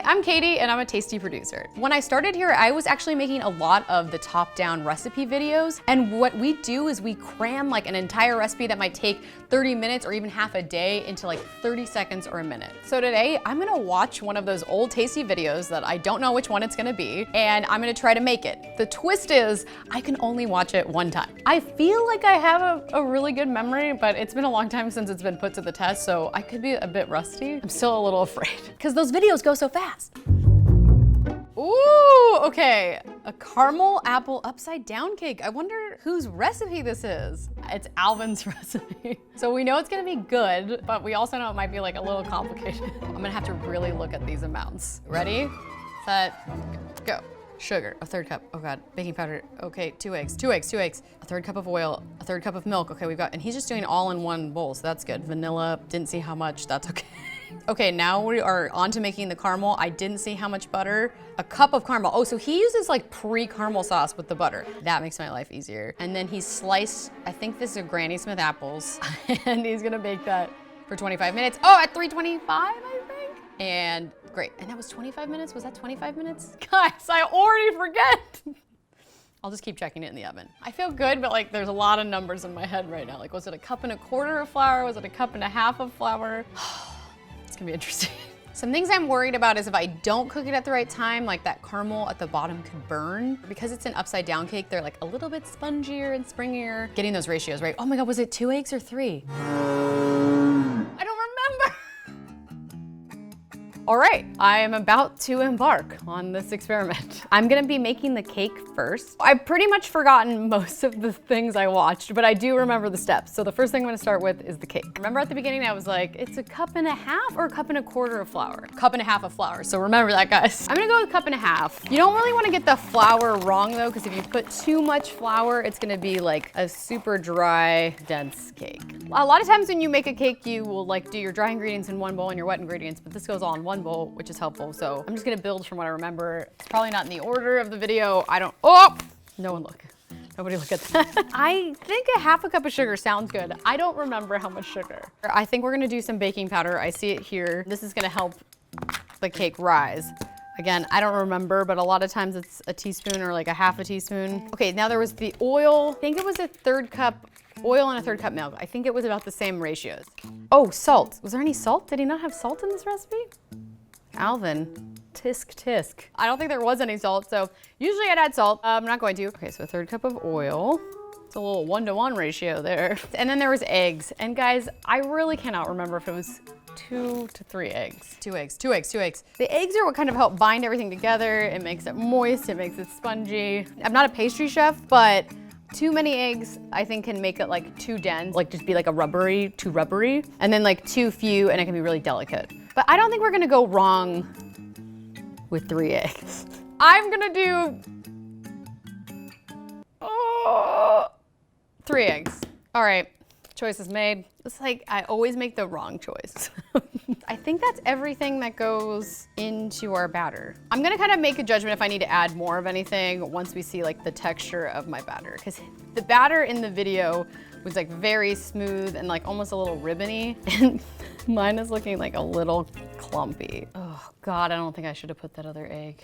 I'm Katie and I'm a tasty producer. When I started here, I was actually making a lot of the top-down recipe videos. And what we do is we cram like an entire recipe that might take 30 minutes or even half a day into like 30 seconds or a minute. So today, I'm gonna watch one of those old tasty videos that I don't know which one it's gonna be, and I'm gonna try to make it. The twist is, I can only watch it one time. I feel like I have a really good memory, but it's been a long time since it's been put to the test, so I could be a bit rusty. I'm still a little afraid, because those videos go so fast. Ooh, okay. A caramel apple upside down cake. I wonder whose recipe this is. It's Alvin's recipe. So we know it's gonna be good, but we also know it might be like a little complicated. I'm gonna have to really look at these amounts. Ready, set, go. Sugar, a 1/3 cup. Oh God, baking powder. Okay, 2 eggs, 2 eggs, 2 eggs. A 1/3 cup of oil, a 1/3 cup of milk. Okay, we've got, and he's just doing all in one bowl, so that's good. Vanilla, didn't see how much, that's okay. Okay, now we are on to making the caramel. I didn't see how much butter. A cup of caramel. Oh, so he uses like pre-caramel sauce with the butter. That makes my life easier. And then he sliced, I think this is Granny Smith apples, and he's gonna bake that for 25 minutes. Oh, at 325, I think. And great, and that was 25 minutes? Was that 25 minutes? Guys, I already forget. I'll just keep checking it in the oven. I feel good, but like there's a lot of numbers in my head right now. Like, was it a 1.25 cups of flour? Was it a 1.5 cups of flour? It's gonna be interesting. Some things I'm worried about is if I don't cook it at the right time, like that caramel at the bottom could burn. Because it's an upside down cake, they're like a little bit spongier and springier. Getting those ratios right. Oh my God, was it 2 eggs or 3? I don't remember. All right, I am about to embark on this experiment. I'm gonna be making the cake first. I've pretty much forgotten most of the things I watched, but I do remember the steps. So the first thing I'm gonna start with is the cake. Remember at the beginning, I was like, it's a 1.5 cups or a 1.25 cups of flour? 1.5 cups of flour, so remember that, guys. I'm gonna go with 1.5 cups. You don't really wanna get the flour wrong though, because if you put too much flour, it's gonna be like a super dry, dense cake. A lot of times when you make a cake, you will like do your dry ingredients in one bowl and your wet ingredients, but this goes all in one bowl, which is helpful. So I'm just gonna build from what I remember. It's probably not in the order of the video. Oh, no one look. Nobody look at that. I think a 1/2 cup of sugar sounds good. I don't remember how much sugar. I think we're gonna do some baking powder. I see it here. This is gonna help the cake rise. Again, I don't remember, but a lot of times it's a teaspoon or like a 1/2 teaspoon. Okay, now there was the oil. I think it was a 1/3 cup oil and a 1/3 cup milk. I think it was about the same ratios. Oh, salt. Was there any salt? Did he not have salt in this recipe? Alvin, tisk tisk. I don't think there was any salt, so usually I'd add salt. I'm not going to. Okay, so a 1/3 cup of oil. It's a little 1-to-1 ratio there. And then there was eggs. And guys, I really cannot remember if it was 2 to 3 eggs. 2 eggs, 2 eggs, 2 eggs. The eggs are what kind of help bind everything together. It makes it moist, it makes it spongy. I'm not a pastry chef, but too many eggs, I think, can make it like too dense, like just be like too rubbery. And then like too few, and it can be really delicate. But I don't think we're gonna go wrong with 3 eggs. I'm gonna do 3 eggs. All right, choice is made. It's like I always make the wrong choice. I think that's everything that goes into our batter. I'm gonna kind of make a judgment if I need to add more of anything once we see like the texture of my batter. Because the batter in the video was like very smooth and like almost a little ribbony. And mine is looking like a little clumpy. Oh God, I don't think I should have put that other egg.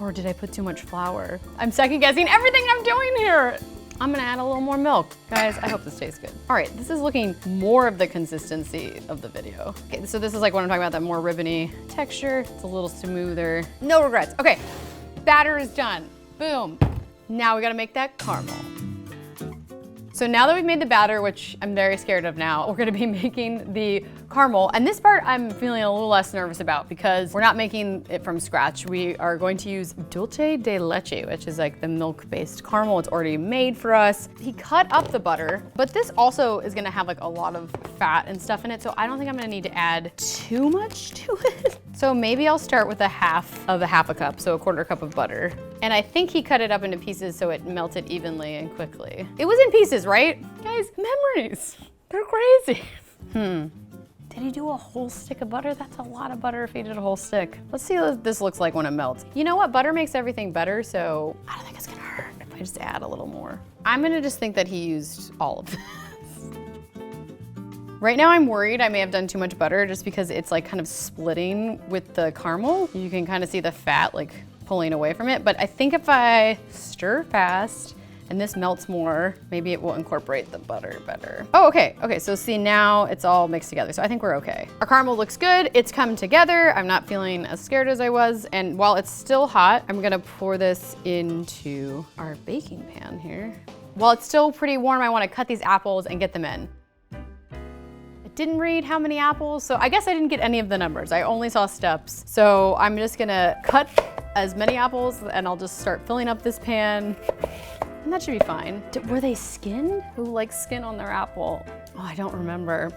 Or did I put too much flour? I'm second guessing everything I'm doing here. I'm gonna add a little more milk. Guys, I hope this tastes good. All right, this is looking more of the consistency of the video. Okay, so this is like what I'm talking about, that more ribbony texture. It's a little smoother. No regrets. Okay, batter is done. Boom. Now we gotta make that caramel. So now that we've made the batter, which I'm very scared of now, we're gonna be making the caramel. And this part I'm feeling a little less nervous about because we're not making it from scratch. We are going to use dulce de leche, which is like the milk-based caramel. It's already made for us. He cut up the butter, but this also is gonna have like a lot of fat and stuff in it, so I don't think I'm gonna need to add too much to it. So maybe I'll start with a 1/2 cup, so a 1/4 cup of butter. And I think he cut it up into pieces so it melted evenly and quickly. It was in pieces, right? Guys, memories, they're crazy. Did he do a whole stick of butter? That's a lot of butter if he did a whole stick. Let's see what this looks like when it melts. You know what, butter makes everything better, so I don't think it's gonna hurt if I just add a little more. I'm gonna just think that he used all of this. Right now I'm worried I may have done too much butter just because it's like kind of splitting with the caramel. You can kind of see the fat like pulling away from it, but I think if I stir fast and this melts more, maybe it will incorporate the butter better. Oh, okay, so see now it's all mixed together, so I think we're okay. Our caramel looks good, it's come together. I'm not feeling as scared as I was, and while it's still hot, I'm gonna pour this into our baking pan here. While it's still pretty warm, I wanna cut these apples and get them in. It didn't read how many apples, so I guess I didn't get any of the numbers. I only saw steps. So I'm just gonna cut as many apples and I'll just start filling up this pan. And that should be fine. Were they skinned? Who likes skin on their apple? Oh, I don't remember.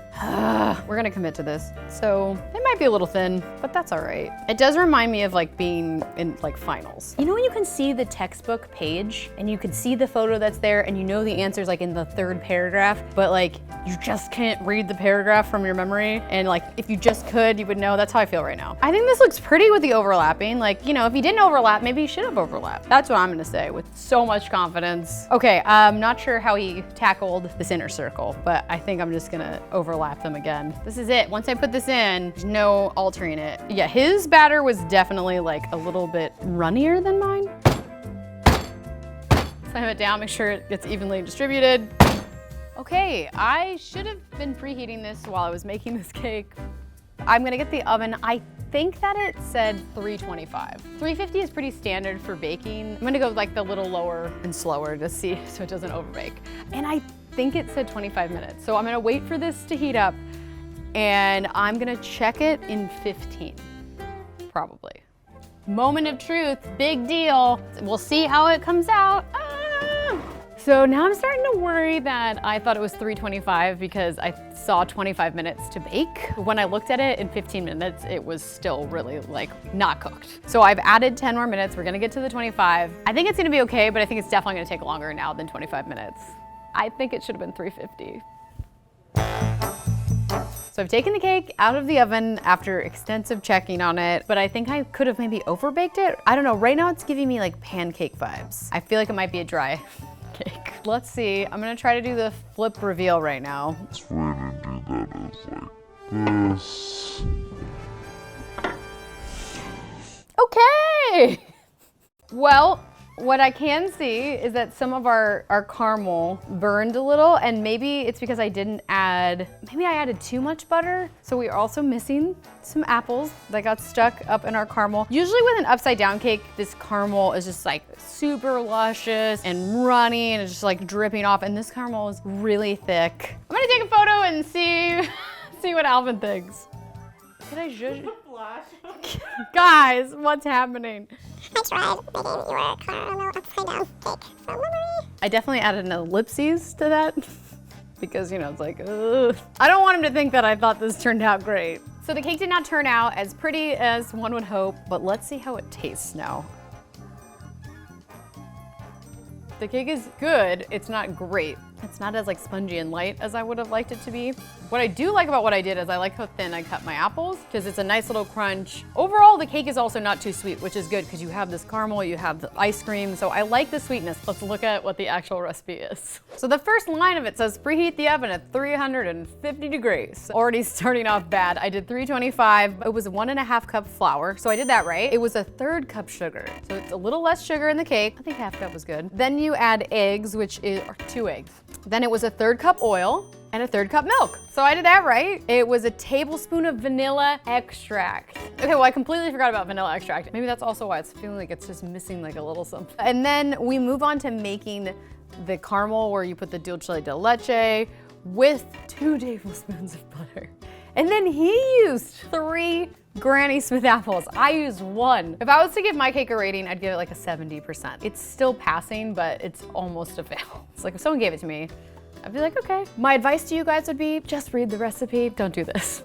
We're gonna commit to this. So they might be a little thin, but that's all right. It does remind me of like being in like finals. You know when you can see the textbook page and you can see the photo that's there and you know the answer's like in the third paragraph, but like you just can't read the paragraph from your memory. And like if you just could, you would know. That's how I feel right now. I think this looks pretty with the overlapping. Like, you know, if you didn't overlap, maybe you should have overlapped. That's what I'm gonna say with so much confidence. Okay, I'm not sure how he tackled this inner circle, but I think I'm just gonna overlap them again. This is it. Once I put this in, there's no altering it. Yeah, his batter was definitely like a little bit runnier than mine. Slam it down, make sure it gets evenly distributed. Okay, I should have been preheating this while I was making this cake. I'm gonna get the oven. I think that it said 325. 350 is pretty standard for baking. I'm gonna go like the little lower and slower to see so it doesn't overbake. And I think it said 25 minutes. So I'm gonna wait for this to heat up and I'm gonna check it in 15, probably. Moment of truth, big deal. We'll see how it comes out. So now I'm starting to worry that I thought it was 325 because I saw 25 minutes to bake. When I looked at it in 15 minutes, it was still really like not cooked. So I've added 10 more minutes. We're gonna get to the 25. I think it's gonna be okay, but I think it's definitely gonna take longer now than 25 minutes. I think it should have been 350. So I've taken the cake out of the oven after extensive checking on it, but I think I could have maybe overbaked it. I don't know, right now it's giving me like pancake vibes. I feel like it might be a dry cake. Let's see, I'm gonna try to do the flip reveal right now. It's way to do that is like this. Okay! Well, what I can see is that some of our caramel burned a little, and maybe it's because I didn't add, maybe I added too much butter. So we are also missing some apples that got stuck up in our caramel. Usually with an upside down cake, this caramel is just like super luscious and runny and it's just like dripping off, and this caramel is really thick. I'm gonna take a photo and see what Alvin thinks. Did I just? Guys, what's happening? I tried making your caramel upside down cake from memory. I definitely added an ellipses to that because, you know, it's like, ugh. I don't want him to think that I thought this turned out great. So the cake did not turn out as pretty as one would hope, but let's see how it tastes now. The cake is good, it's not great. It's not as like spongy and light as I would have liked it to be. What I do like about what I did is I like how thin I cut my apples because it's a nice little crunch. Overall, the cake is also not too sweet, which is good because you have this caramel, you have the ice cream, so I like the sweetness. Let's look at what the actual recipe is. So the first line of it says preheat the oven at 350 degrees. Already starting off bad. I did 325. It was 1.5 cup flour, so I did that right. It was 1/3 cup sugar, so it's a little less sugar in the cake. I think 1/2 cup was good. Then you add eggs, which are 2 eggs. Then it was 1/3 cup oil and 1/3 cup milk. So I did that right. It was a tablespoon of vanilla extract. Okay, well I completely forgot about vanilla extract. Maybe that's also why it's feeling like it's just missing like a little something. And then we move on to making the caramel where you put the dulce de leche with 2 tablespoons of butter. And then he used 3 Granny Smith apples. I used 1. If I was to give my cake a rating, I'd give it like a 70%. It's still passing, but it's almost a fail. It's like if someone gave it to me, I'd be like, okay. My advice to you guys would be just read the recipe. Don't do this.